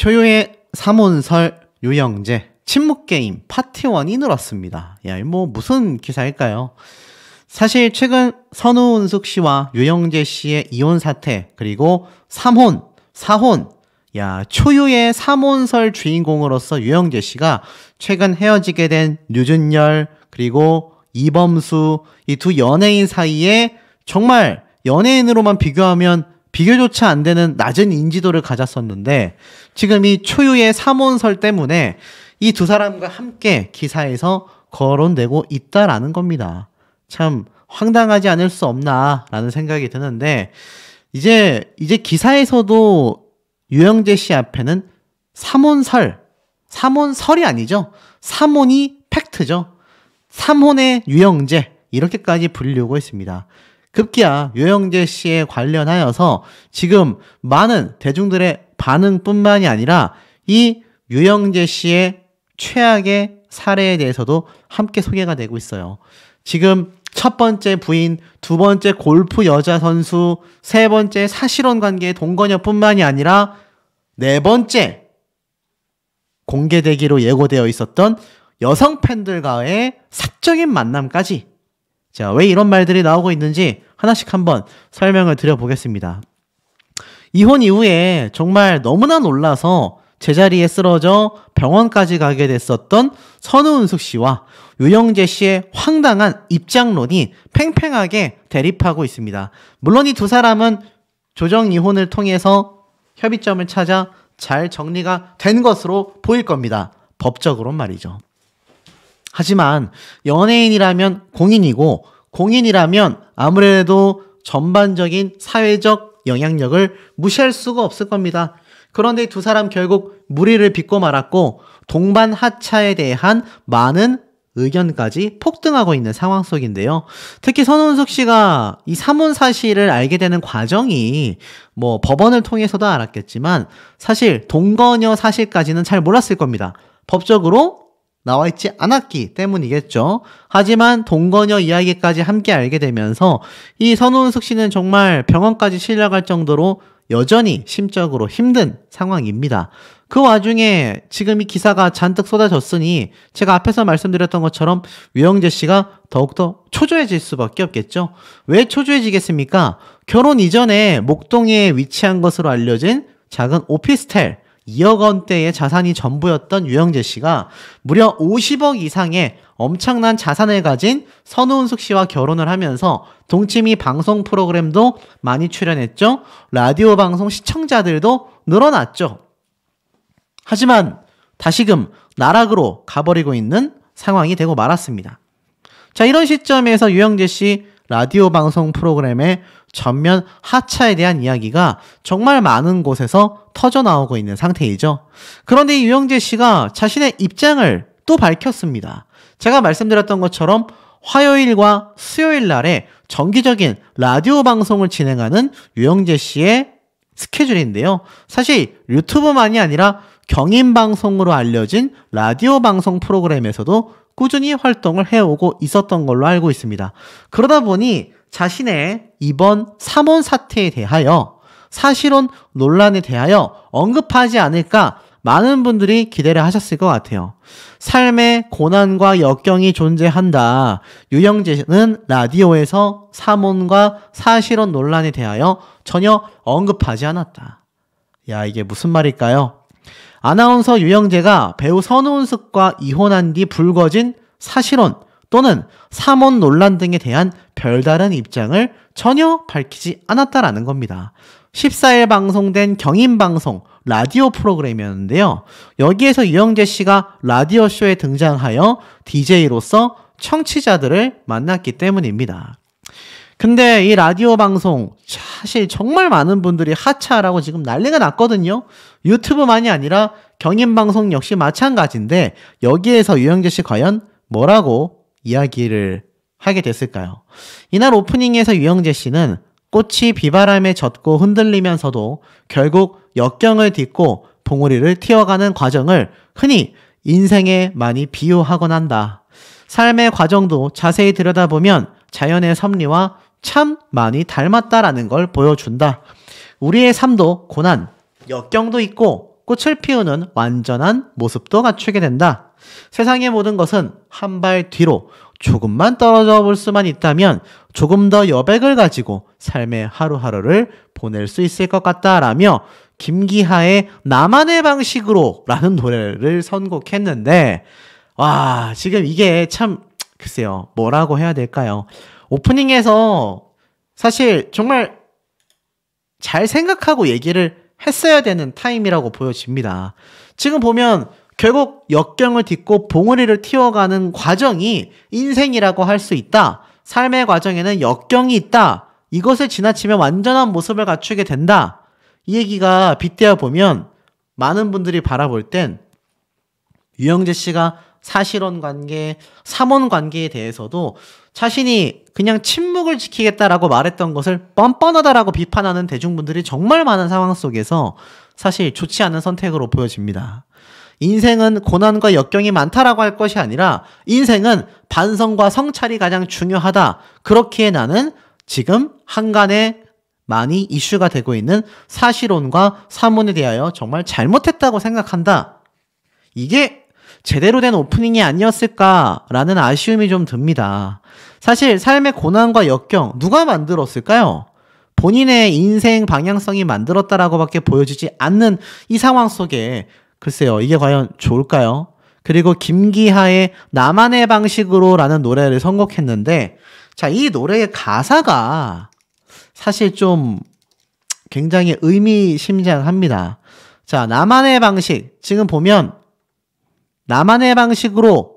초유의 삼혼설 유영재 침묵게임 파트 1이 늘었습니다. 야, 뭐 무슨 기사일까요? 사실 최근 선우은숙 씨와 유영재 씨의 이혼 사태, 그리고 3혼, 4혼, 초유의 삼혼설 주인공으로서 유영재 씨가 최근 헤어지게 된 류준열, 그리고 이범수, 이 두 연예인 사이에 정말 연예인으로만 비교하면 비교조차 안 되는 낮은 인지도를 가졌었는데, 지금 이 초유의 삼혼설 때문에 이 두 사람과 함께 기사에서 거론되고 있다라는 겁니다. 참 황당하지 않을 수 없나라는 생각이 드는데, 이제 기사에서도 유영재 씨 앞에는 삼혼설이 아니죠. 삼혼이 팩트죠. 삼혼의 유영재, 이렇게까지 불리우고 있습니다. 급기야 유영재 씨에 관련하여서 지금 많은 대중들의 반응뿐만이 아니라 이 유영재 씨의 최악의 사례에 대해서도 함께 소개가 되고 있어요. 지금 첫 번째 부인, 두 번째 골프 여자 선수, 세 번째 사실혼 관계의 동거녀뿐만이 아니라 네 번째 공개되기로 예고되어 있었던 여성 팬들과의 사적인 만남까지. 자, 왜 이런 말들이 나오고 있는지 하나씩 한번 설명을 드려보겠습니다. 이혼 이후에 정말 너무나 놀라서 제자리에 쓰러져 병원까지 가게 됐었던 선우은숙 씨와 유영재 씨의 황당한 입장론이 팽팽하게 대립하고 있습니다. 물론 이 두 사람은 조정 이혼을 통해서 협의점을 찾아 잘 정리가 된 것으로 보일 겁니다. 법적으로 말이죠. 하지만 연예인이라면 공인이고, 공인이라면 아무래도 전반적인 사회적 영향력을 무시할 수가 없을 겁니다. 그런데 두 사람 결국 무리를 빚고 말았고, 동반 하차에 대한 많은 의견까지 폭등하고 있는 상황 속인데요. 특히 선우은숙 씨가 이 삼혼 사실을 알게 되는 과정이 뭐 법원을 통해서도 알았겠지만 사실 동거녀 사실까지는 잘 몰랐을 겁니다. 법적으로 나와 있지 않았기 때문이겠죠. 하지만 동거녀 이야기까지 함께 알게 되면서 이 선우은숙 씨는 정말 병원까지 실려갈 정도로 여전히 심적으로 힘든 상황입니다. 그 와중에 지금 이 기사가 잔뜩 쏟아졌으니 제가 앞에서 말씀드렸던 것처럼 유영재 씨가 더욱더 초조해질 수밖에 없겠죠. 왜 초조해지겠습니까? 결혼 이전에 목동에 위치한 것으로 알려진 작은 오피스텔 2억 원대의 자산이 전부였던 유영재 씨가 무려 50억 이상의 엄청난 자산을 가진 선우은숙 씨와 결혼을 하면서 동치미 방송 프로그램도 많이 출연했죠. 라디오 방송 시청자들도 늘어났죠. 하지만 다시금 나락으로 가버리고 있는 상황이 되고 말았습니다. 자, 이런 시점에서 유영재 씨 라디오 방송 프로그램의 전면 하차에 대한 이야기가 정말 많은 곳에서 터져나오고 있는 상태이죠. 그런데 이 유영재 씨가 자신의 입장을 또 밝혔습니다. 제가 말씀드렸던 것처럼 화요일과 수요일 날에 정기적인 라디오 방송을 진행하는 유영재 씨의 스케줄인데요. 사실 유튜브만이 아니라 경인방송으로 알려진 라디오 방송 프로그램에서도 꾸준히 활동을 해오고 있었던 걸로 알고 있습니다. 그러다 보니 자신의 이번 삼혼 사태에 대하여, 사실혼 논란에 대하여 언급하지 않을까 많은 분들이 기대를 하셨을 것 같아요. 삶의 고난과 역경이 존재한다. 유영재는 라디오에서 삼혼과 사실혼 논란에 대하여 전혀 언급하지 않았다. 야, 이게 무슨 말일까요? 아나운서 유영재가 배우 선우은숙과 이혼한 뒤 불거진 사실혼 또는 삼혼 논란 등에 대한 별다른 입장을 전혀 밝히지 않았다라는 겁니다. 14일 방송된 경인방송 라디오 프로그램이었는데요. 여기에서 유영재 씨가 라디오쇼에 등장하여 DJ로서 청취자들을 만났기 때문입니다. 근데 이 라디오 방송 사실 정말 많은 분들이 하차하라고 지금 난리가 났거든요. 유튜브만이 아니라 경인방송 역시 마찬가지인데 여기에서 유영재 씨 과연 뭐라고 이야기를 하게 됐을까요? 이날 오프닝에서 유영재 씨는 꽃이 비바람에 젖고 흔들리면서도 결국 역경을 딛고 봉우리를 튀어가는 과정을 흔히 인생에 많이 비유하곤 한다. 삶의 과정도 자세히 들여다보면 자연의 섭리와 참 많이 닮았다라는 걸 보여준다. 우리의 삶도 고난, 역경도 있고 꽃을 피우는 완전한 모습도 갖추게 된다. 세상의 모든 것은 한 발 뒤로 조금만 떨어져 볼 수만 있다면 조금 더 여백을 가지고 삶의 하루하루를 보낼 수 있을 것 같다라며 김기하의 나만의 방식으로 라는 노래를 선곡했는데, 와, 지금 이게 참 글쎄요, 뭐라고 해야 될까요? 오프닝에서 사실 정말 잘 생각하고 얘기를 했어야 되는 타임이라고 보여집니다. 지금 보면 결국 역경을 딛고 봉우리를 틔워가는 과정이 인생이라고 할 수 있다. 삶의 과정에는 역경이 있다. 이것을 지나치면 완전한 모습을 갖추게 된다. 이 얘기가 빗대어 보면 많은 분들이 바라볼 땐 유영재 씨가 사실혼 관계, 삼혼 관계에 대해서도 자신이 그냥 침묵을 지키겠다라고 말했던 것을 뻔뻔하다라고 비판하는 대중분들이 정말 많은 상황 속에서 사실 좋지 않은 선택으로 보여집니다. 인생은 고난과 역경이 많다라고 할 것이 아니라 인생은 반성과 성찰이 가장 중요하다. 그렇기에 나는 지금 한간에 많이 이슈가 되고 있는 사실혼과 삼혼에 대하여 정말 잘못했다고 생각한다. 이게 제대로 된 오프닝이 아니었을까라는 아쉬움이 좀 듭니다. 사실 삶의 고난과 역경 누가 만들었을까요? 본인의 인생 방향성이 만들었다라고밖에 보여지지 않는 이 상황 속에 글쎄요, 이게 과연 좋을까요? 그리고 김기하의 나만의 방식으로 라는 노래를 선곡했는데, 자, 이 노래의 가사가 사실 좀 굉장히 의미심장합니다. 자, 나만의 방식. 지금 보면 나만의 방식으로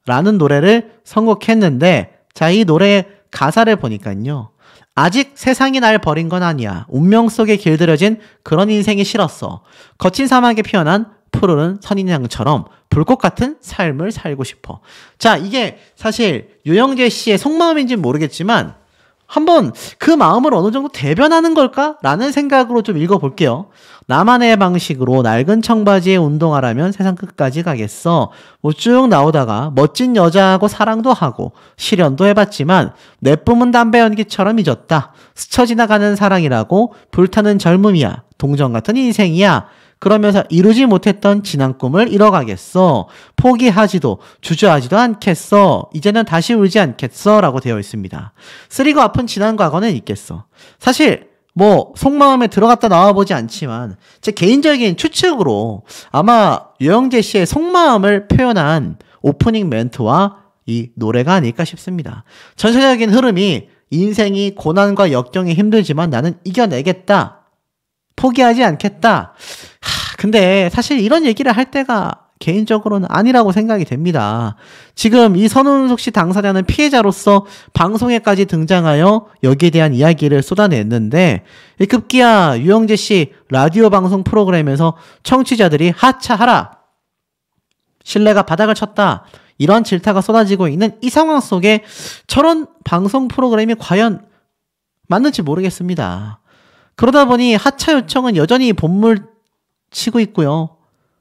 라는 노래를 선곡했는데, 자, 이 노래의 가사를 보니까요. 아직 세상이 날 버린 건 아니야. 운명 속에 길들여진 그런 인생이 싫었어. 거친 사막에 피어난 푸르른 선인장처럼 불꽃 같은 삶을 살고 싶어. 자, 이게 사실 유영재 씨의 속마음인지는 모르겠지만 한번 그 마음을 어느 정도 대변하는 걸까? 라는 생각으로 좀 읽어볼게요. 나만의 방식으로 낡은 청바지에 운동하라면 세상 끝까지 가겠어. 뭐 쭉 나오다가 멋진 여자하고 사랑도 하고 실연도 해봤지만 내 뿜은 담배 연기처럼 잊었다. 스쳐 지나가는 사랑이라고 불타는 젊음이야. 동정 같은 인생이야. 그러면서 이루지 못했던 지난 꿈을 이뤄가겠어. 포기하지도 주저하지도 않겠어. 이제는 다시 울지 않겠어. 라고 되어 있습니다. 쓰리고 아픈 지난 과거는 있겠어. 사실 뭐 속마음에 들어갔다 나와보지 않지만 제 개인적인 추측으로 아마 유영재 씨의 속마음을 표현한 오프닝 멘트와 이 노래가 아닐까 싶습니다. 전체적인 흐름이 인생이 고난과 역경이 힘들지만 나는 이겨내겠다. 포기하지 않겠다. 근데 사실 이런 얘기를 할 때가 개인적으로는 아니라고 생각이 됩니다. 지금 이 선운숙 씨 당사자는 피해자로서 방송에까지 등장하여 여기에 대한 이야기를 쏟아냈는데 급기야 유영재 씨 라디오 방송 프로그램에서 청취자들이 하차하라. 신뢰가 바닥을 쳤다. 이런 질타가 쏟아지고 있는 이 상황 속에 저런 방송 프로그램이 과연 맞는지 모르겠습니다. 그러다 보니 하차 요청은 여전히 본물치고 있고요.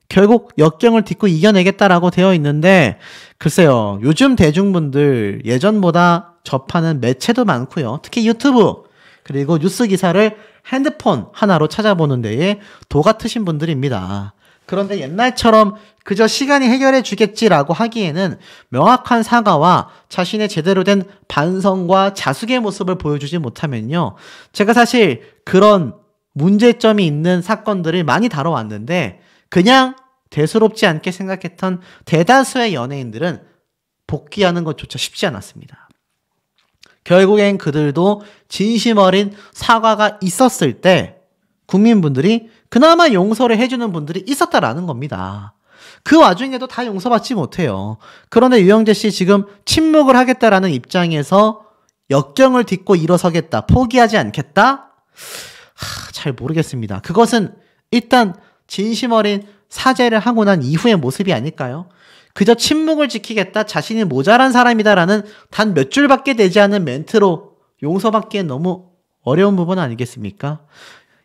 결국 역경을 딛고 이겨내겠다라고 되어 있는데 글쎄요. 요즘 대중분들 예전보다 접하는 매체도 많고요. 특히 유튜브 그리고 뉴스 기사를 핸드폰 하나로 찾아보는 데에 도 같으신 분들입니다. 그런데 옛날처럼 그저 시간이 해결해 주겠지라고 하기에는 명확한 사과와 자신의 제대로 된 반성과 자숙의 모습을 보여주지 못하면요. 제가 사실 그런 문제점이 있는 사건들을 많이 다뤄왔는데 그냥 대수롭지 않게 생각했던 대다수의 연예인들은 복귀하는 것조차 쉽지 않았습니다. 결국엔 그들도 진심 어린 사과가 있었을 때 국민분들이 그나마 용서를 해주는 분들이 있었다라는 겁니다. 그 와중에도 다 용서받지 못해요. 그런데 유영재 씨 지금 침묵을 하겠다라는 입장에서 역경을 딛고 일어서겠다, 포기하지 않겠다? 잘 모르겠습니다. 그것은 일단 진심 어린 사죄를 하고 난 이후의 모습이 아닐까요? 그저 침묵을 지키겠다, 자신이 모자란 사람이다라는 단 몇 줄밖에 되지 않은 멘트로 용서받기엔 너무 어려운 부분 아니겠습니까?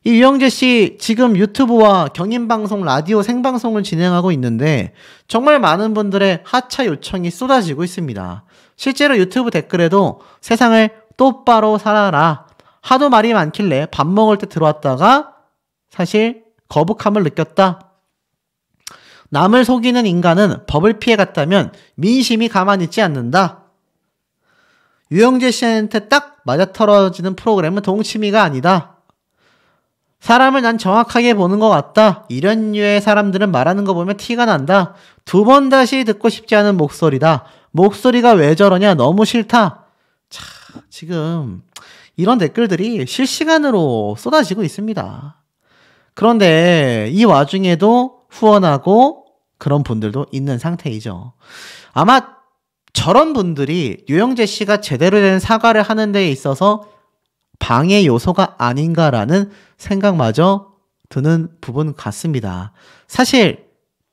이 유영재 씨 지금 유튜브와 경인방송, 라디오 생방송을 진행하고 있는데 정말 많은 분들의 하차 요청이 쏟아지고 있습니다. 실제로 유튜브 댓글에도 세상을 똑바로 살아라. 하도 말이 많길래 밥 먹을 때 들어왔다가 사실 거북함을 느꼈다. 남을 속이는 인간은 법을 피해갔다면 민심이 가만히 있지 않는다. 유영재 씨한테 딱 맞아떨어지는 프로그램은 동치미가 아니다. 사람을 난 정확하게 보는 것 같다. 이런 류의 사람들은 말하는 거 보면 티가 난다. 2번 다시 듣고 싶지 않은 목소리다. 목소리가 왜 저러냐? 너무 싫다. 자, 지금 이런 댓글들이 실시간으로 쏟아지고 있습니다. 그런데 이 와중에도 후원하고 그런 분들도 있는 상태이죠. 아마 저런 분들이 유영재 씨가 제대로 된 사과를 하는 데 있어서 방해 요소가 아닌가라는 생각마저 드는 부분 같습니다. 사실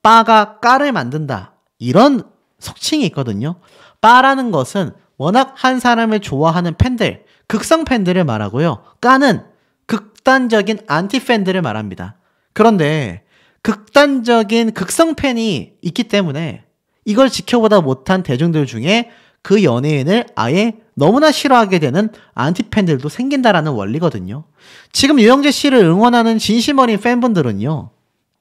빠가 까를 만든다. 이런 속칭이 있거든요. 빠라는 것은 워낙 한 사람을 좋아하는 팬들, 극성 팬들을 말하고요. 까는 극단적인 안티 팬들을 말합니다. 그런데 극단적인 극성 팬이 있기 때문에 이걸 지켜보다 못한 대중들 중에 그 연예인을 아예 너무나 싫어하게 되는 안티 팬들도 생긴다라는 원리거든요. 지금 유영재 씨를 응원하는 진심 어린 팬분들은요.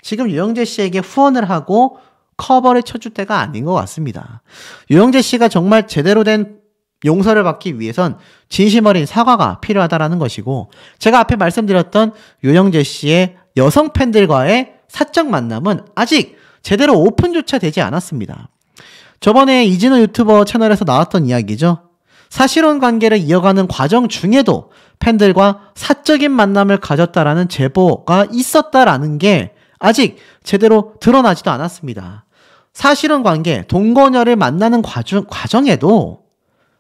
지금 유영재 씨에게 후원을 하고 커버를 쳐줄 때가 아닌 것 같습니다. 유영재 씨가 정말 제대로 된 용서를 받기 위해선 진심 어린 사과가 필요하다라는 것이고, 제가 앞에 말씀드렸던 유영재 씨의 여성 팬들과의 사적 만남은 아직 제대로 오픈조차 되지 않았습니다. 저번에 이진호 유튜버 채널에서 나왔던 이야기죠. 사실혼 관계를 이어가는 과정 중에도 팬들과 사적인 만남을 가졌다라는 제보가 있었다라는 게 아직 제대로 드러나지도 않았습니다. 사실혼 관계, 동거녀를 만나는 과정에도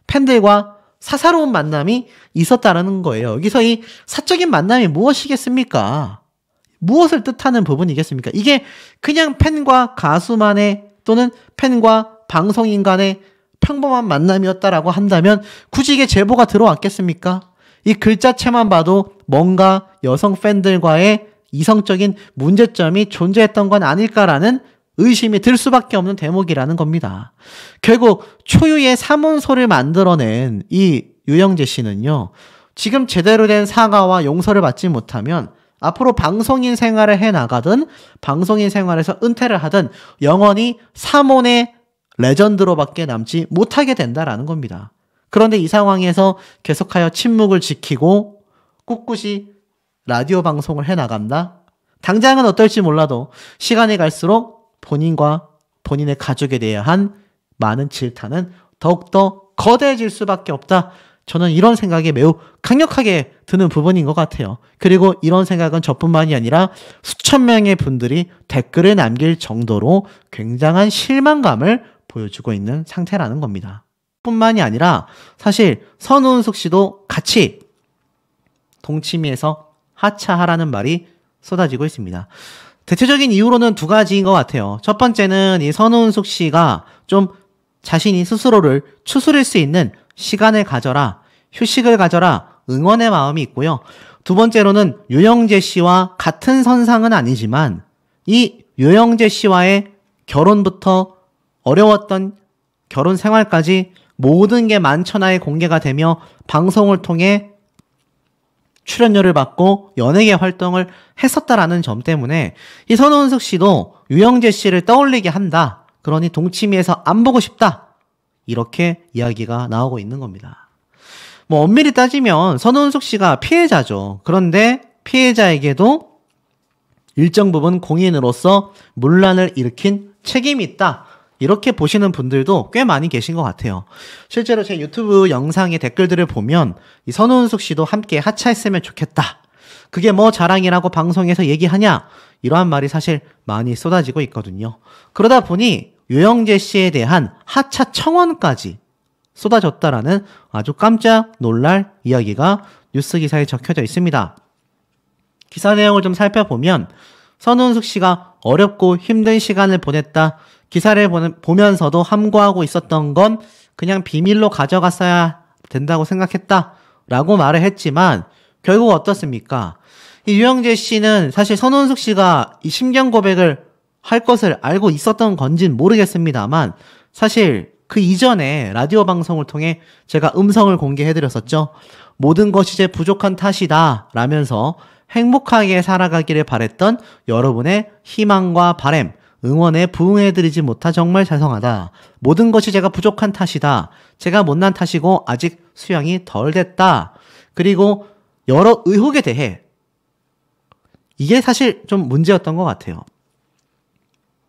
팬들과 사사로운 만남이 있었다라는 거예요. 여기서 이 사적인 만남이 무엇이겠습니까? 무엇을 뜻하는 부분이겠습니까? 이게 그냥 팬과 가수만의 또는 팬과 방송인 간의 평범한 만남이었다라고 한다면 굳이 이게 제보가 들어왔겠습니까? 이 글자체만 봐도 뭔가 여성 팬들과의 이성적인 문제점이 존재했던 건 아닐까라는 의심이 들 수밖에 없는 대목이라는 겁니다. 결국 초유의 사문소를 만들어낸 이 유영재 씨는요. 지금 제대로 된 사과와 용서를 받지 못하면 앞으로 방송인 생활을 해나가든 방송인 생활에서 은퇴를 하든 영원히 사몬의 레전드로밖에 남지 못하게 된다라는 겁니다. 그런데 이 상황에서 계속하여 침묵을 지키고 꿋꿋이 라디오 방송을 해나간다? 당장은 어떨지 몰라도 시간이 갈수록 본인과 본인의 가족에 대한 많은 질타는 더욱더 거대해질 수밖에 없다. 저는 이런 생각이 매우 강력하게 드는 부분인 것 같아요. 그리고 이런 생각은 저뿐만이 아니라 수천 명의 분들이 댓글을 남길 정도로 굉장한 실망감을 보여주고 있는 상태라는 겁니다. 뿐만이 아니라 사실 선우은숙 씨도 같이 동치미에서 하차하라는 말이 쏟아지고 있습니다. 대체적인 이유로는 두 가지인 것 같아요. 첫 번째는 이 선우은숙 씨가 좀 자신이 스스로를 추스릴 수 있는 시간을 가져라, 휴식을 가져라, 응원의 마음이 있고요. 두 번째로는 유영재 씨와 같은 선상은 아니지만 이 유영재 씨와의 결혼부터 어려웠던 결혼 생활까지 모든 게 만천하에 공개가 되며 방송을 통해 출연료를 받고 연예계 활동을 했었다라는 점 때문에 이 선우은숙 씨도 유영재 씨를 떠올리게 한다. 그러니 동치미에서 안 보고 싶다. 이렇게 이야기가 나오고 있는 겁니다. 뭐 엄밀히 따지면 선우은숙 씨가 피해자죠. 그런데 피해자에게도 일정 부분 공인으로서 문란을 일으킨 책임이 있다. 이렇게 보시는 분들도 꽤 많이 계신 것 같아요. 실제로 제 유튜브 영상의 댓글들을 보면 이 선우은숙 씨도 함께 하차했으면 좋겠다. 그게 뭐 자랑이라고 방송에서 얘기하냐? 이러한 말이 사실 많이 쏟아지고 있거든요. 그러다 보니 유영재 씨에 대한 하차 청원까지 쏟아졌다라는 아주 깜짝 놀랄 이야기가 뉴스 기사에 적혀져 있습니다. 기사 내용을 좀 살펴보면 선우은숙 씨가 어렵고 힘든 시간을 보냈다. 기사를 보면서도 함구하고 있었던 건 그냥 비밀로 가져갔어야 된다고 생각했다 라고 말을 했지만 결국 어떻습니까? 이 유영재 씨는 사실 선우은숙 씨가 이 심경 고백을 할 것을 알고 있었던 건진 모르겠습니다만 사실 그 이전에 라디오 방송을 통해 제가 음성을 공개해드렸었죠. 모든 것이 제 부족한 탓이다 라면서 행복하게 살아가기를 바랬던 여러분의 희망과 바람, 응원에 부응해드리지 못하 정말 죄송하다. 모든 것이 제가 부족한 탓이다. 제가 못난 탓이고 아직 수양이 덜 됐다. 그리고 여러 의혹에 대해 이게 사실 좀 문제였던 것 같아요.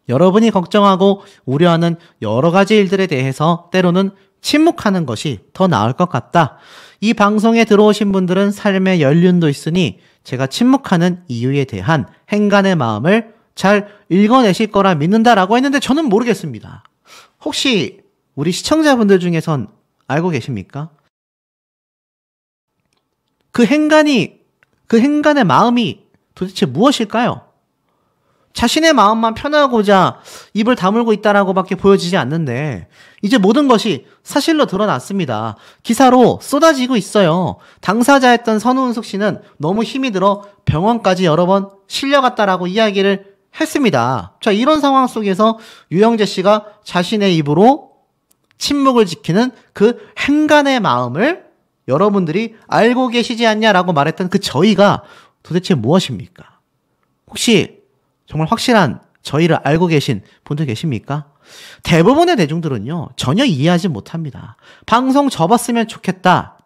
여러분이 걱정하고 우려하는 여러 가지 일들에 대해서 때로는 침묵하는 것이 더 나을 것 같다. 이 방송에 들어오신 분들은 삶의 연륜도 있으니 제가 침묵하는 이유에 대한 행간의 마음을 잘 읽어내실 거라 믿는다라고 했는데 저는 모르겠습니다. 혹시 우리 시청자분들 중에선 알고 계십니까? 그 행간의 마음이 도대체 무엇일까요? 자신의 마음만 편하고자 입을 다물고 있다라고밖에 보여지지 않는데 이제 모든 것이 사실로 드러났습니다. 기사로 쏟아지고 있어요. 당사자였던 선우은숙 씨는 너무 힘이 들어 병원까지 여러 번 실려갔다라고 이야기를 했습니다. 자, 이런 상황 속에서 유영재 씨가 자신의 입으로 침묵을 지키는 그 행간의 마음을 여러분들이 알고 계시지 않냐라고 말했던 그 저희가 도대체 무엇입니까? 혹시 정말 확실한 저희를 알고 계신 분들 계십니까? 대부분의 대중들은요, 전혀 이해하지 못합니다. 방송 접었으면 좋겠다.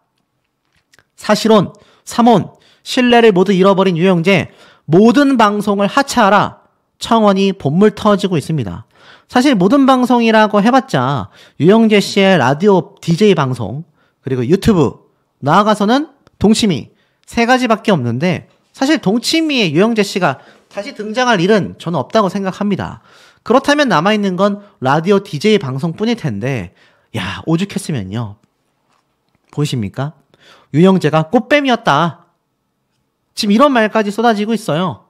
사실혼, 삼혼, 신뢰를 모두 잃어버린 유영재, 모든 방송을 하차하라. 청원이 본물 터지고 있습니다. 사실 모든 방송이라고 해봤자 유영재 씨의 라디오 DJ 방송, 그리고 유튜브, 나아가서는 동치미, 3가지밖에 없는데 사실 동치미에 유영재 씨가 다시 등장할 일은 저는 없다고 생각합니다. 그렇다면 남아있는 건 라디오 DJ 방송뿐일 텐데, 야, 오죽했으면요. 보이십니까? 유영재가 꽃뱀이었다. 지금 이런 말까지 쏟아지고 있어요.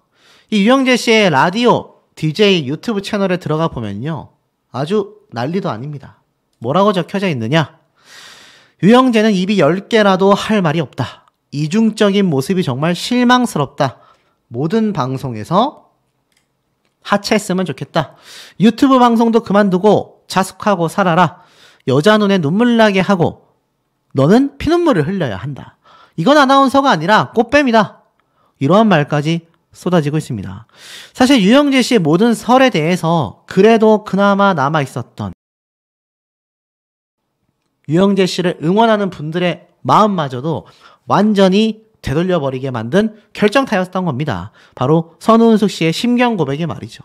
이 유영재 씨의 라디오 DJ 유튜브 채널에 들어가 보면요, 아주 난리도 아닙니다. 뭐라고 적혀져 있느냐? 유영재는 입이 10개라도 할 말이 없다. 이중적인 모습이 정말 실망스럽다. 모든 방송에서 하차했으면 좋겠다. 유튜브 방송도 그만두고 자숙하고 살아라. 여자 눈에 눈물 나게 하고 너는 피눈물을 흘려야 한다. 이건 아나운서가 아니라 꽃뱀이다. 이러한 말까지 쏟아지고 있습니다. 사실 유영재 씨의 모든 설에 대해서 그래도 그나마 남아있었던 유영재 씨를 응원하는 분들의 마음마저도 완전히 되돌려버리게 만든 결정타였던 겁니다. 바로 선우은숙 씨의 심경 고백이 말이죠.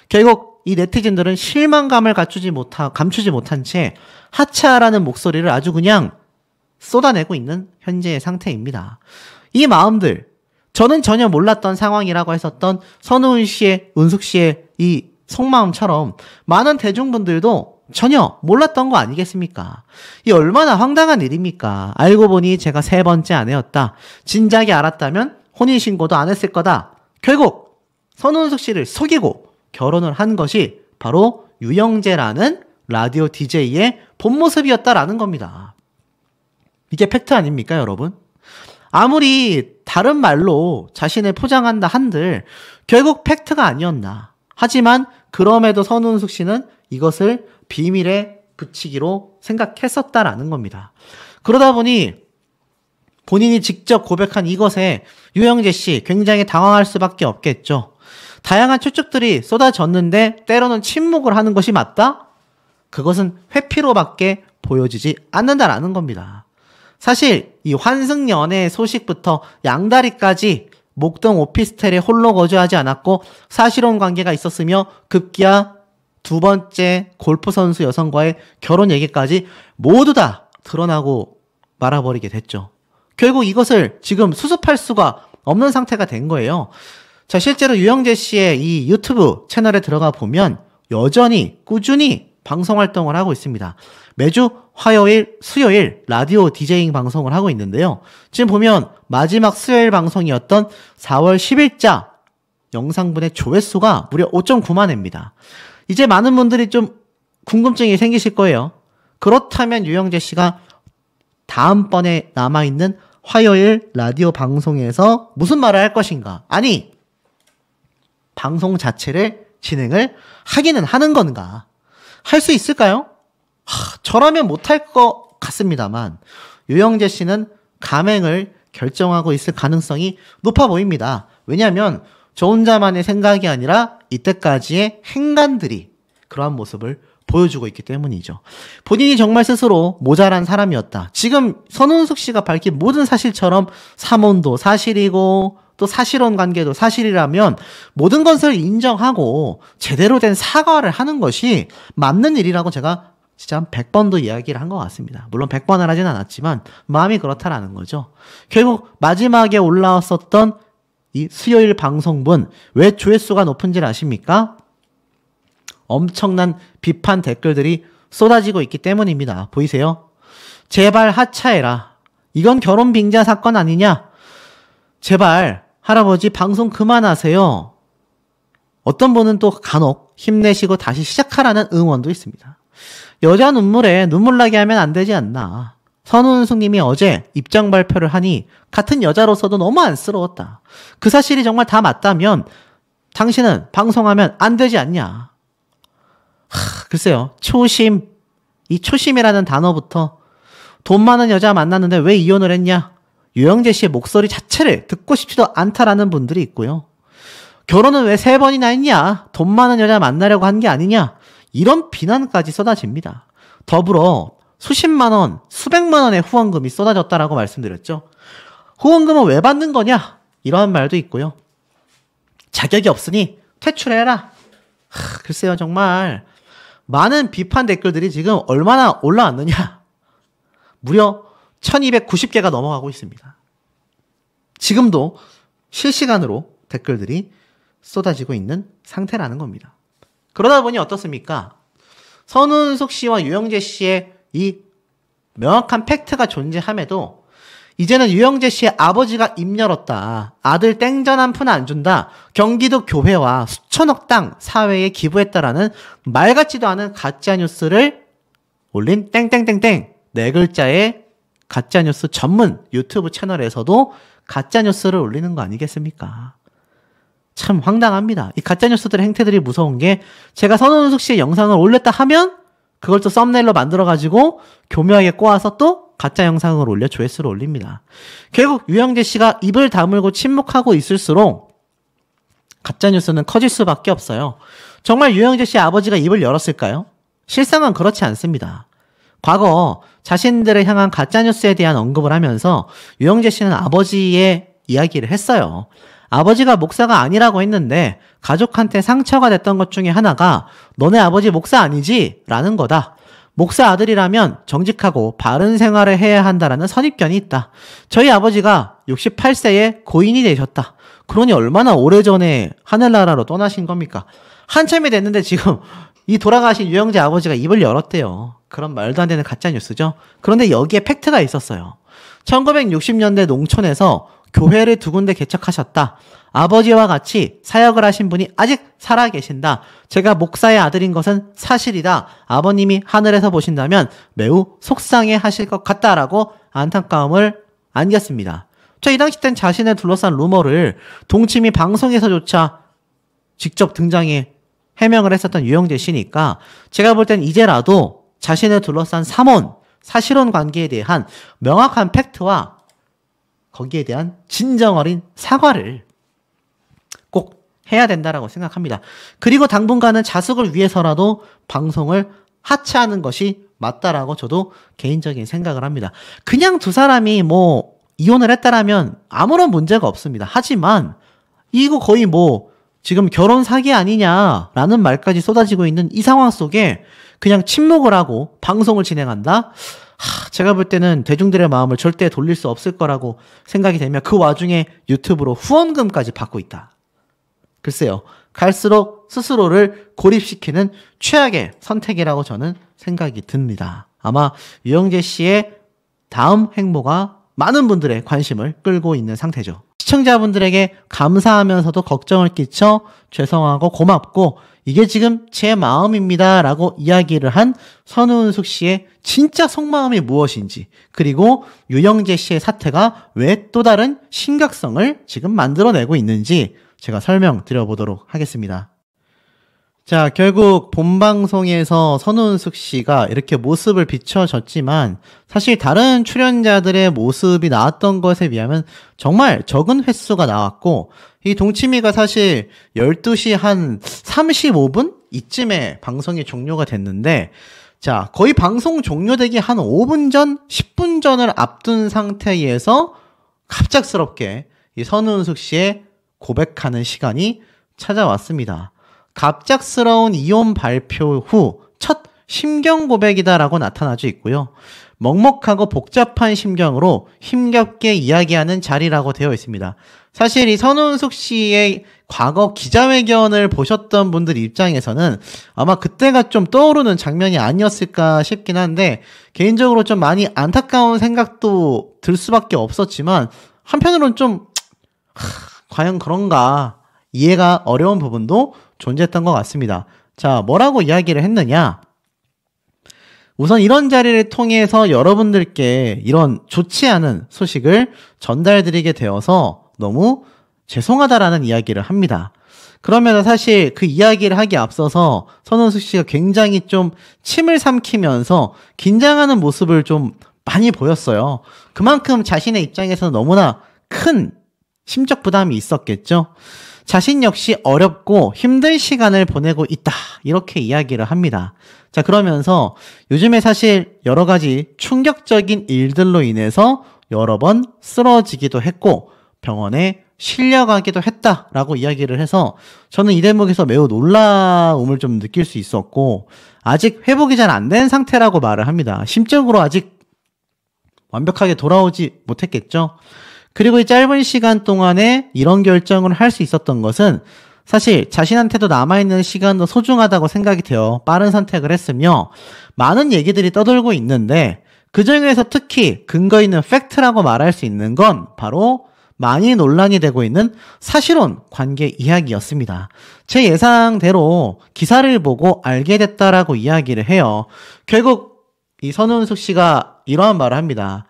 결국 이 네티즌들은 실망감을 감추지 못한 채 하차하라는 목소리를 아주 그냥 쏟아내고 있는 현재의 상태입니다. 이 마음들, 저는 전혀 몰랐던 상황이라고 했었던 은숙 씨의 이 속마음처럼 많은 대중분들도 전혀 몰랐던 거 아니겠습니까? 이 얼마나 황당한 일입니까? 알고 보니 제가 3번째 아내였다. 진작에 알았다면 혼인신고도 안 했을 거다. 결국 선우은숙 씨를 속이고 결혼을 한 것이 바로 유영재라는 라디오 DJ의 본 모습이었다라는 겁니다. 이게 팩트 아닙니까, 여러분? 아무리 다른 말로 자신을 포장한다 한들 결국 팩트가 아니었나. 하지만 그럼에도 선우은숙 씨는 이것을 비밀에 붙이기로 생각했었다라는 겁니다. 그러다 보니 본인이 직접 고백한 이것에 유영재 씨 굉장히 당황할 수밖에 없겠죠. 다양한 추측들이 쏟아졌는데 때로는 침묵을 하는 것이 맞다? 그것은 회피로밖에 보여지지 않는다라는 겁니다. 사실 이 환승연애 소식부터 양다리까지 목동 오피스텔에 홀로 거주하지 않았고 사실혼 관계가 있었으며 급기야 2번째 골프 선수 여성과의 결혼 얘기까지 모두 다 드러나고 말아버리게 됐죠. 결국 이것을 지금 수습할 수가 없는 상태가 된 거예요. 자, 실제로 유영재 씨의 이 유튜브 채널에 들어가 보면 여전히 꾸준히 방송 활동을 하고 있습니다. 매주 화요일, 수요일 라디오 디제잉 방송을 하고 있는데요. 지금 보면 마지막 수요일 방송이었던 4월 10일자 영상분의 조회수가 무려 5.9만 회입니다. 이제 많은 분들이 좀 궁금증이 생기실 거예요. 그렇다면 유영재 씨가 다음번에 남아있는 화요일 라디오 방송에서 무슨 말을 할 것인가? 아니, 방송 자체를 진행을 하기는 하는 건가? 할 수 있을까요? 저라면 못할 것 같습니다만 유영재 씨는 감행을 결정하고 있을 가능성이 높아 보입니다. 왜냐하면 저 혼자만의 생각이 아니라 이때까지의 행간들이 그러한 모습을 보여주고 있기 때문이죠. 본인이 정말 스스로 모자란 사람이었다. 지금 선훈숙 씨가 밝힌 모든 사실처럼 삼혼도 사실이고 또 사실혼 관계도 사실이라면 모든 것을 인정하고 제대로 된 사과를 하는 것이 맞는 일이라고 제가 진짜 한 100번도 이야기를 한 것 같습니다. 물론 100번을 하진 않았지만 마음이 그렇다라는 거죠. 결국 마지막에 올라왔었던 이 수요일 방송분 왜 조회수가 높은지를 아십니까? 엄청난 비판 댓글들이 쏟아지고 있기 때문입니다. 보이세요? 제발 하차해라. 이건 결혼 빙자 사건 아니냐? 제발 할아버지 방송 그만하세요. 어떤 분은 또 간혹 힘내시고 다시 시작하라는 응원도 있습니다. 여자 눈물에 눈물 나게 하면 안 되지 않나. 선훈숙 님이 어제 입장 발표를 하니 같은 여자로서도 너무 안쓰러웠다. 그 사실이 정말 다 맞다면 당신은 방송하면 안 되지 않냐. 글쎄요. 초심. 이 초심이라는 단어부터 돈 많은 여자 만났는데 왜 이혼을 했냐. 유영재 씨의 목소리 자체를 듣고 싶지도 않다라는 분들이 있고요. 결혼은 왜 3번이나 했냐. 돈 많은 여자 만나려고 한 게 아니냐. 이런 비난까지 쏟아집니다. 더불어 수십만 원, 수백만 원의 후원금이 쏟아졌다라고 말씀드렸죠. 후원금은 왜 받는 거냐? 이러한 말도 있고요. 자격이 없으니 퇴출해라. 글쎄요, 정말 많은 비판 댓글들이 지금 얼마나 올라왔느냐? 무려 1290개가 넘어가고 있습니다. 지금도 실시간으로 댓글들이 쏟아지고 있는 상태라는 겁니다. 그러다 보니 어떻습니까? 선훈숙 씨와 유영재 씨의 이 명확한 팩트가 존재함에도 이제는 유영재 씨의 아버지가 입 열었다. 아들 땡전 한 푼 안 준다. 경기도 교회와 수천억 땅 사회에 기부했다라는 말 같지도 않은 가짜뉴스를 올린 땡땡땡땡 4글자의 가짜뉴스 전문 유튜브 채널에서도 가짜뉴스를 올리는 거 아니겠습니까? 참 황당합니다. 이 가짜뉴스들의 행태들이 무서운 게 제가 선훈숙 씨의 영상을 올렸다 하면 그걸 또 썸네일로 만들어가지고 교묘하게 꼬아서 또 가짜 영상을 올려 조회수를 올립니다. 결국 유영재 씨가 입을 다물고 침묵하고 있을수록 가짜뉴스는 커질 수밖에 없어요. 정말 유영재 씨의 아버지가 입을 열었을까요? 실상은 그렇지 않습니다. 과거 자신들을 향한 가짜뉴스에 대한 언급을 하면서 유영재 씨는 아버지의 이야기를 했어요. 아버지가 목사가 아니라고 했는데 가족한테 상처가 됐던 것 중에 하나가 너네 아버지 목사 아니지? 라는 거다. 목사 아들이라면 정직하고 바른 생활을 해야 한다라는 선입견이 있다. 저희 아버지가 68세에 고인이 되셨다. 그러니 얼마나 오래전에 하늘나라로 떠나신 겁니까? 한참이 됐는데 지금 이 돌아가신 유영재 아버지가 입을 열었대요. 그런 말도 안 되는 가짜뉴스죠. 그런데 여기에 팩트가 있었어요. 1960년대 농촌에서 교회를 2군데 개척하셨다. 아버지와 같이 사역을 하신 분이 아직 살아계신다. 제가 목사의 아들인 것은 사실이다. 아버님이 하늘에서 보신다면 매우 속상해 하실 것 같다라고 안타까움을 안겼습니다. 이 당시 땐 자신을 둘러싼 루머를 동치미 방송에서조차 직접 등장해 해명을 했었던 유영재 씨니까 제가 볼 땐 이제라도 자신을 둘러싼 삼혼, 사실혼 관계에 대한 명확한 팩트와 거기에 대한 진정 어린 사과를 꼭 해야 된다라고 생각합니다. 그리고 당분간은 자숙을 위해서라도 방송을 하차하는 것이 맞다라고 저도 개인적인 생각을 합니다. 그냥 두 사람이 뭐 이혼을 했다라면 아무런 문제가 없습니다. 하지만 이거 거의 뭐 지금 결혼 사기 아니냐라는 말까지 쏟아지고 있는 이 상황 속에 그냥 침묵을 하고 방송을 진행한다? 제가 볼 때는 대중들의 마음을 절대 돌릴 수 없을 거라고 생각이 되며 그 와중에 유튜브로 후원금까지 받고 있다. 글쎄요. 갈수록 스스로를 고립시키는 최악의 선택이라고 저는 생각이 듭니다. 아마 유영재 씨의 다음 행보가 많은 분들의 관심을 끌고 있는 상태죠. 시청자분들에게 감사하면서도 걱정을 끼쳐 죄송하고 고맙고 이게 지금 제 마음입니다 라고 이야기를 한 선훈숙 씨의 진짜 속마음이 무엇인지 그리고 유영재 씨의 사태가 왜 또 다른 심각성을 지금 만들어내고 있는지 제가 설명드려보도록 하겠습니다. 자, 결국 본방송에서 선우은숙 씨가 이렇게 모습을 비춰줬지만 사실 다른 출연자들의 모습이 나왔던 것에 비하면 정말 적은 횟수가 나왔고 이 동치미가 사실 12시 한 35분? 이쯤에 방송이 종료가 됐는데 자, 거의 방송 종료되기 한 5분 전, 10분 전을 앞둔 상태에서 갑작스럽게 이 선우은숙 씨의 고백하는 시간이 찾아왔습니다. 갑작스러운 이혼 발표 후 첫 심경 고백이다라고 나타나져 있고요. 먹먹하고 복잡한 심경으로 힘겹게 이야기하는 자리라고 되어 있습니다. 사실 이 선우은숙 씨의 과거 기자회견을 보셨던 분들 입장에서는 아마 그때가 좀 떠오르는 장면이 아니었을까 싶긴 한데 개인적으로 좀 많이 안타까운 생각도 들 수밖에 없었지만 한편으로는 좀 과연 그런가 이해가 어려운 부분도 존재했던 것 같습니다. 자, 뭐라고 이야기를 했느냐? 우선 이런 자리를 통해서 여러분들께 이런 좋지 않은 소식을 전달드리게 되어서 너무 죄송하다라는 이야기를 합니다. 그러면 사실 그 이야기를 하기에 앞서서 선우은숙 씨가 굉장히 좀 침을 삼키면서 긴장하는 모습을 좀 많이 보였어요. 그만큼 자신의 입장에서는 너무나 큰 심적 부담이 있었겠죠. 자신 역시 어렵고 힘든 시간을 보내고 있다. 이렇게 이야기를 합니다. 자, 그러면서 요즘에 사실 여러 가지 충격적인 일들로 인해서 여러 번 쓰러지기도 했고 병원에 실려가기도 했다라고 이야기를 해서 저는 이 대목에서 매우 놀라움을 좀 느낄 수 있었고 아직 회복이 잘 안 된 상태라고 말을 합니다. 심적으로 아직 완벽하게 돌아오지 못했겠죠. 그리고 이 짧은 시간 동안에 이런 결정을 할 수 있었던 것은 사실 자신한테도 남아있는 시간도 소중하다고 생각이 되어 빠른 선택을 했으며 많은 얘기들이 떠돌고 있는데 그중에서 특히 근거 있는 팩트라고 말할 수 있는 건 바로 많이 논란이 되고 있는 사실혼 관계 이야기였습니다. 제 예상대로 기사를 보고 알게 됐다라고 이야기를 해요. 결국 이 선우은숙 씨가 이러한 말을 합니다.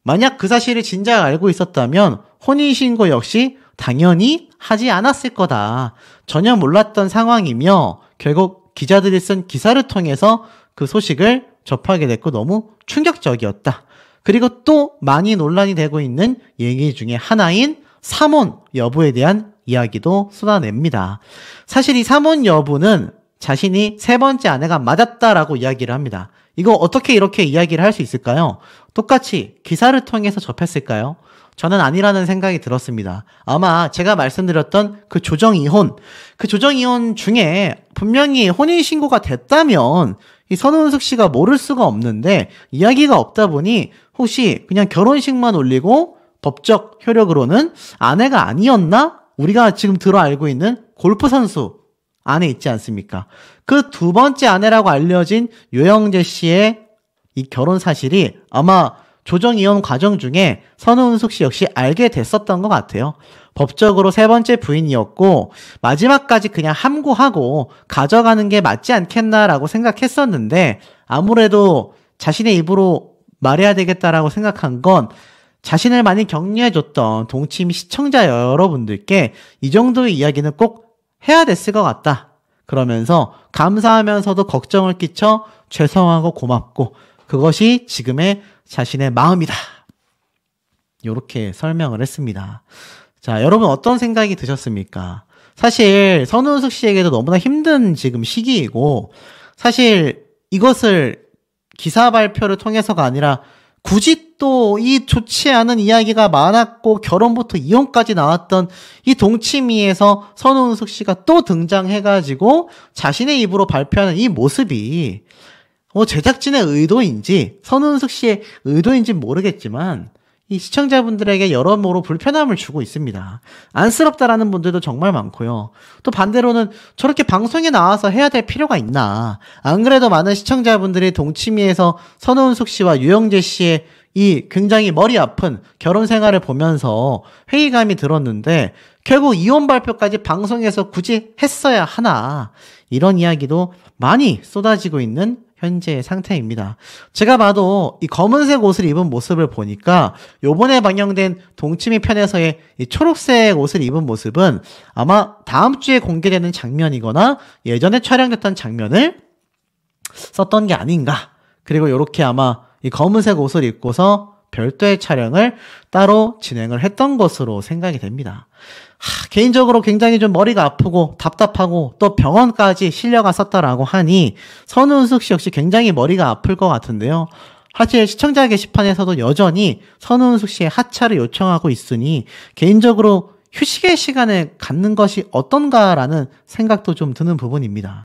만약 그 사실을 진작 알고 있었다면 혼인신고 역시 당연히 하지 않았을 거다. 전혀 몰랐던 상황이며 결국 기자들이 쓴 기사를 통해서 그 소식을 접하게 됐고 너무 충격적이었다. 그리고 또 많이 논란이 되고 있는 얘기 중에 하나인 삼혼 여부에 대한 이야기도 쏟아냅니다. 사실 이 삼혼 여부는 자신이 세 번째 아내가 맞았다라고 이야기를 합니다. 이거 어떻게 이렇게 이야기를 할 수 있을까요? 똑같이 기사를 통해서 접했을까요? 저는 아니라는 생각이 들었습니다. 아마 제가 말씀드렸던 그 조정이혼 중에 분명히 혼인신고가 됐다면 이 선우은숙 씨가 모를 수가 없는데 이야기가 없다 보니 혹시 그냥 결혼식만 올리고 법적 효력으로는 아내가 아니었나? 우리가 지금 들어 알고 있는 골프 선수 안에 있지 않습니까? 그 두 번째 아내라고 알려진 유영재 씨의 이 결혼 사실이 아마 조정이혼 과정 중에 선우은숙 씨 역시 알게 됐었던 것 같아요. 법적으로 세 번째 부인이었고 마지막까지 그냥 함구하고 가져가는 게 맞지 않겠나라고 생각했었는데 아무래도 자신의 입으로 말해야 되겠다라고 생각한 건 자신을 많이 격려해줬던 동치미 시청자 여러분들께 이 정도의 이야기는 꼭 해야 됐을 것 같다. 그러면서 감사하면서도 걱정을 끼쳐 죄송하고 고맙고 그것이 지금의 자신의 마음이다. 이렇게 설명을 했습니다. 자, 여러분 어떤 생각이 드셨습니까? 사실 선우은숙 씨에게도 너무나 힘든 지금 시기이고 사실 이것을 기사 발표를 통해서가 아니라 굳이 또 이 좋지 않은 이야기가 많았고 결혼부터 이혼까지 나왔던 이 동치미에서 선우은숙 씨가 또 등장해가지고 자신의 입으로 발표하는 이 모습이 제작진의 의도인지 선우은숙 씨의 의도인지 모르겠지만 이 시청자분들에게 여러모로 불편함을 주고 있습니다. 안쓰럽다라는 분들도 정말 많고요. 또 반대로는 저렇게 방송에 나와서 해야 될 필요가 있나. 안 그래도 많은 시청자분들이 동치미에서 선우은숙 씨와 유영재 씨의 이 굉장히 머리 아픈 결혼 생활을 보면서 회의감이 들었는데 결국 이혼 발표까지 방송에서 굳이 했어야 하나, 이런 이야기도 많이 쏟아지고 있는 현재의 상태입니다. 제가 봐도 이 검은색 옷을 입은 모습을 보니까 요번에 방영된 동치미 편에서의 이 초록색 옷을 입은 모습은 아마 다음 주에 공개되는 장면이거나 예전에 촬영됐던 장면을 썼던 게 아닌가. 그리고 요렇게 아마 이 검은색 옷을 입고서 별도의 촬영을 따로 진행을 했던 것으로 생각이 됩니다. 개인적으로 굉장히 좀 머리가 아프고 답답하고 또 병원까지 실려갔었다라고 하니 선우은숙 씨 역시 굉장히 머리가 아플 것 같은데요. 사실 시청자 게시판에서도 여전히 선우은숙 씨의 하차를 요청하고 있으니 개인적으로 휴식의 시간을 갖는 것이 어떤가라는 생각도 좀 드는 부분입니다.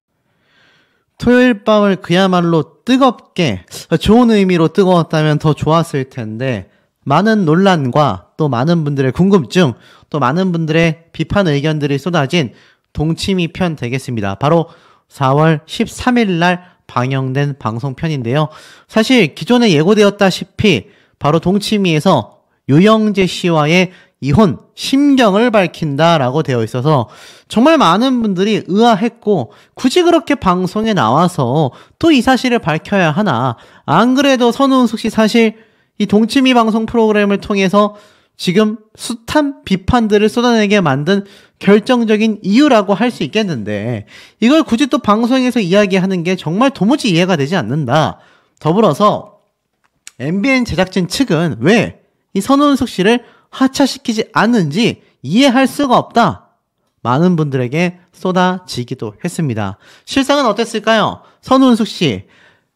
토요일 밤을 그야말로 뜨겁게, 좋은 의미로 뜨거웠다면 더 좋았을 텐데 많은 논란과 또 많은 분들의 궁금증, 또 많은 분들의 비판 의견들이 쏟아진 동치미 편 되겠습니다. 바로 4월 13일 날 방영된 방송편인데요. 사실 기존에 예고되었다시피 바로 동치미에서 유영재 씨와의 이혼 심경을 밝힌다라고 되어 있어서 정말 많은 분들이 의아했고, 굳이 그렇게 방송에 나와서 또 이 사실을 밝혀야 하나, 안 그래도 선우은숙 씨 사실 이 동치미 방송 프로그램을 통해서 지금 숱한 비판들을 쏟아내게 만든 결정적인 이유라고 할 수 있겠는데 이걸 굳이 또 방송에서 이야기하는 게 정말 도무지 이해가 되지 않는다. 더불어서 MBN 제작진 측은 왜 이 선우은숙 씨를 하차시키지 않는지 이해할 수가 없다. 많은 분들에게 쏟아지기도 했습니다. 실상은 어땠을까요? 선우은숙 씨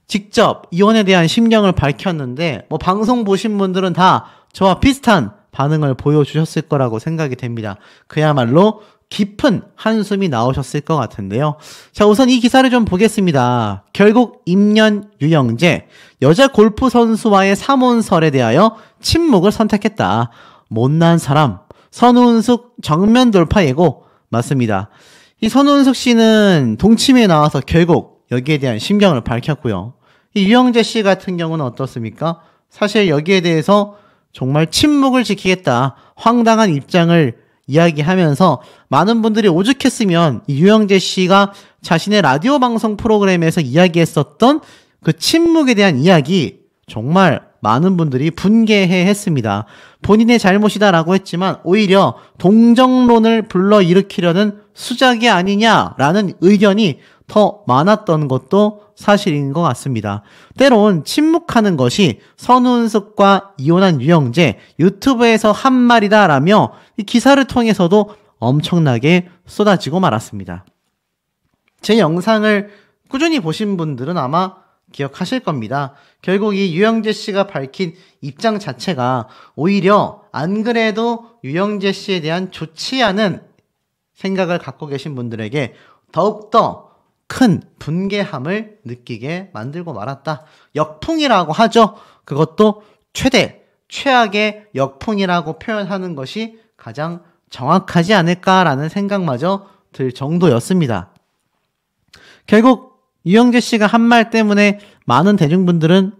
직접 이혼에 대한 심경을 밝혔는데 방송 보신 분들은 다 저와 비슷한 반응을 보여주셨을 거라고 생각이 됩니다. 그야말로 깊은 한숨이 나오셨을 것 같은데요. 자, 우선 이 기사를 좀 보겠습니다. 결국 임년 유영재, 여자 골프 선수와의 삼혼설에 대하여 침묵을 선택했다. 못난 사람, 선우은숙 정면 돌파 예고. 맞습니다. 이 선우은숙 씨는 동치미에 나와서 결국 여기에 대한 심경을 밝혔고요. 이 유영재 씨 같은 경우는 어떻습니까? 사실 여기에 대해서 정말 침묵을 지키겠다, 황당한 입장을 이야기하면서 많은 분들이 오죽했으면 이 유영재 씨가 자신의 라디오 방송 프로그램에서 이야기했었던 그 침묵에 대한 이야기, 정말 많은 분들이 분개해 했습니다. 본인의 잘못이다라고 했지만 오히려 동정론을 불러일으키려는 수작이 아니냐라는 의견이 더 많았던 것도 사실인 것 같습니다. 때론 침묵하는 것이 선우은숙과 이혼한 유영재 유튜브에서 한 말이다라며 이 기사를 통해서도 엄청나게 쏟아지고 말았습니다. 제 영상을 꾸준히 보신 분들은 아마 기억하실 겁니다. 결국 이 유영재 씨가 밝힌 입장 자체가 오히려 안 그래도 유영재 씨에 대한 좋지 않은 생각을 갖고 계신 분들에게 더욱더 큰 분개함을 느끼게 만들고 말았다. 역풍이라고 하죠. 그것도 최악의 역풍이라고 표현하는 것이 가장 정확하지 않을까라는 생각마저 들 정도였습니다. 결국 유영재 씨가 한 말 때문에 많은 대중분들은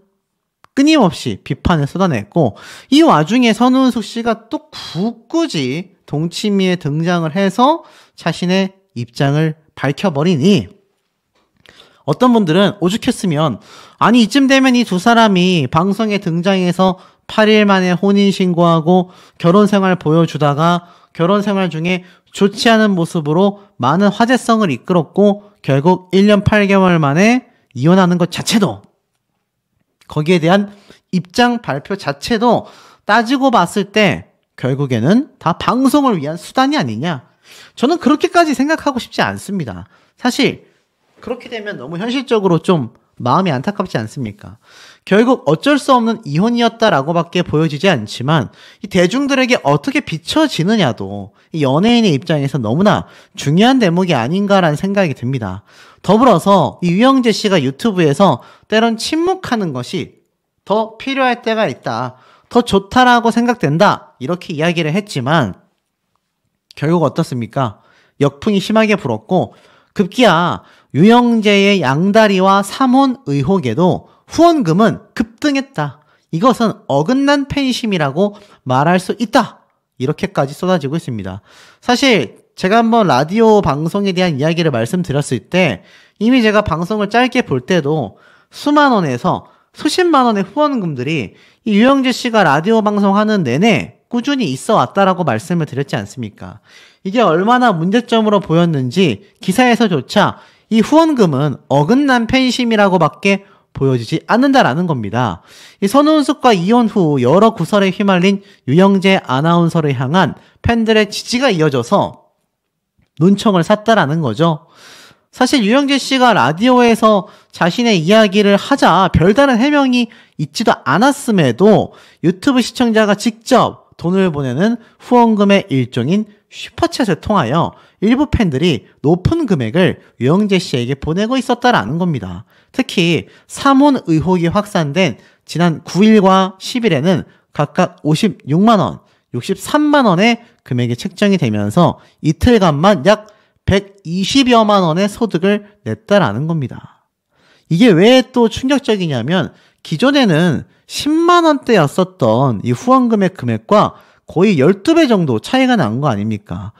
끊임없이 비판을 쏟아냈고, 이 와중에 선우은숙 씨가 또 굳이 동치미에 등장을 해서 자신의 입장을 밝혀버리니 어떤 분들은 오죽했으면, 아니 이쯤 되면 이 두 사람이 방송에 등장해서 8일 만에 혼인신고하고 결혼생활 보여주다가 결혼생활 중에 좋지 않은 모습으로 많은 화제성을 이끌었고 결국 1년 8개월 만에 이혼하는 것 자체도, 거기에 대한 입장 발표 자체도 따지고 봤을 때 결국에는 다 방송을 위한 수단이 아니냐. 저는 그렇게까지 생각하고 싶지 않습니다. 사실 그렇게 되면 너무 현실적으로 좀 마음이 안타깝지 않습니까? 결국 어쩔 수 없는 이혼이었다라고밖에 보여지지 않지만 이 대중들에게 어떻게 비춰지느냐도 이 연예인의 입장에서 너무나 중요한 대목이 아닌가라는 생각이 듭니다. 더불어서 이 유영재 씨가 유튜브에서 때론 침묵하는 것이 더 필요할 때가 있다, 더 좋다라고 생각된다, 이렇게 이야기를 했지만 결국 어떻습니까? 역풍이 심하게 불었고 급기야 유영재의 양다리와 삼혼 의혹에도 후원금은 급등했다. 이것은 어긋난 팬심이라고 말할 수 있다. 이렇게까지 쏟아지고 있습니다. 사실 제가 한번 라디오 방송에 대한 이야기를 말씀드렸을 때 이미 제가 방송을 짧게 볼 때도 수만 원에서 수십만 원의 후원금들이 이 유영재 씨가 라디오 방송하는 내내 꾸준히 있어 왔다라고 말씀을 드렸지 않습니까? 이게 얼마나 문제점으로 보였는지 기사에서조차 이 후원금은 어긋난 팬심이라고밖에 보여지지 않는다라는 겁니다. 이 선우은숙과 이혼 후 여러 구설에 휘말린 유영재 아나운서를 향한 팬들의 지지가 이어져서 논청을 샀다라는 거죠. 사실 유영재 씨가 라디오에서 자신의 이야기를 하자 별다른 해명이 있지도 않았음에도 유튜브 시청자가 직접 돈을 보내는 후원금의 일종인 슈퍼챗을 통하여 일부 팬들이 높은 금액을 유영재 씨에게 보내고 있었다라는 겁니다. 특히 삼혼 의혹이 확산된 지난 9일과 10일에는 각각 56만원, 63만원의 금액이 책정이 되면서 이틀간만 약 120여만 원의 소득을 냈다라는 겁니다. 이게 왜 또 충격적이냐면 기존에는 10만 원대였었던 이 후원금의 금액과 거의 12배 정도 차이가 난 거 아닙니까?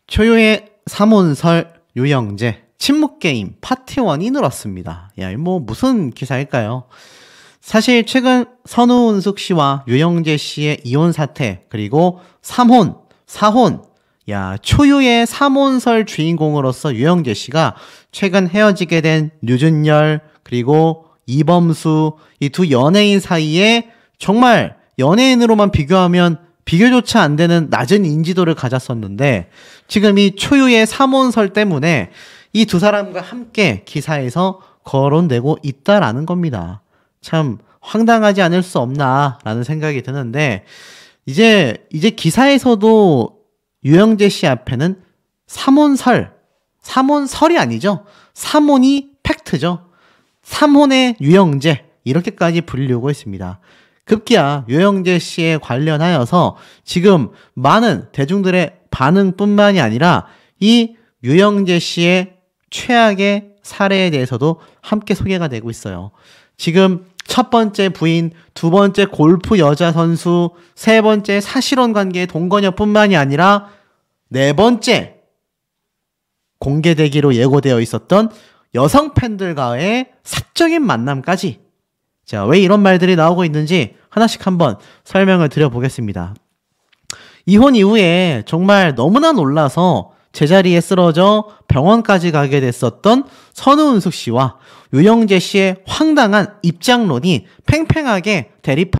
초유의 삼혼설 유영재 침묵게임 파티1이 늘었습니다. 야, 무슨 기사일까요? 사실 최근 선우은숙 씨와 유영재 씨의 이혼 사태, 그리고 삼혼, 사혼, 초유의 삼혼설 주인공으로서 유영재 씨가 최근 헤어지게 된 류준열, 그리고 이범수, 이 두 연예인 사이에 정말 연예인으로만 비교하면 비교조차 안 되는 낮은 인지도를 가졌었는데 지금 이 초유의 삼혼설 때문에 이 두 사람과 함께 기사에서 거론되고 있다라는 겁니다. 참 황당하지 않을 수 없나라는 생각이 드는데 이제 기사에서도 유영재 씨 앞에는 삼혼설이 아니죠. 삼혼이 팩트죠. 삼혼의 유영재 이렇게까지 불리우고 있습니다. 급기야 유영재 씨에 관련하여서 지금 많은 대중들의 반응뿐만이 아니라 이 유영재 씨의 최악의 사례에 대해서도 함께 소개가 되고 있어요. 지금 첫 번째 부인, 두 번째 골프 여자 선수, 세 번째 사실혼 관계의 동거녀뿐만이 아니라 네 번째 공개되기로 예고되어 있었던 여성 팬들과의 사적인 만남까지. 자, 왜 이런 말들이 나오고 있는지 하나씩 한번 설명을 드려보겠습니다. 이혼 이후에 정말 너무나 놀라서 제자리에 쓰러져 병원까지 가게 됐었던 선우은숙 씨와 유영재 씨의 황당한 입장론이 팽팽하게 대립하고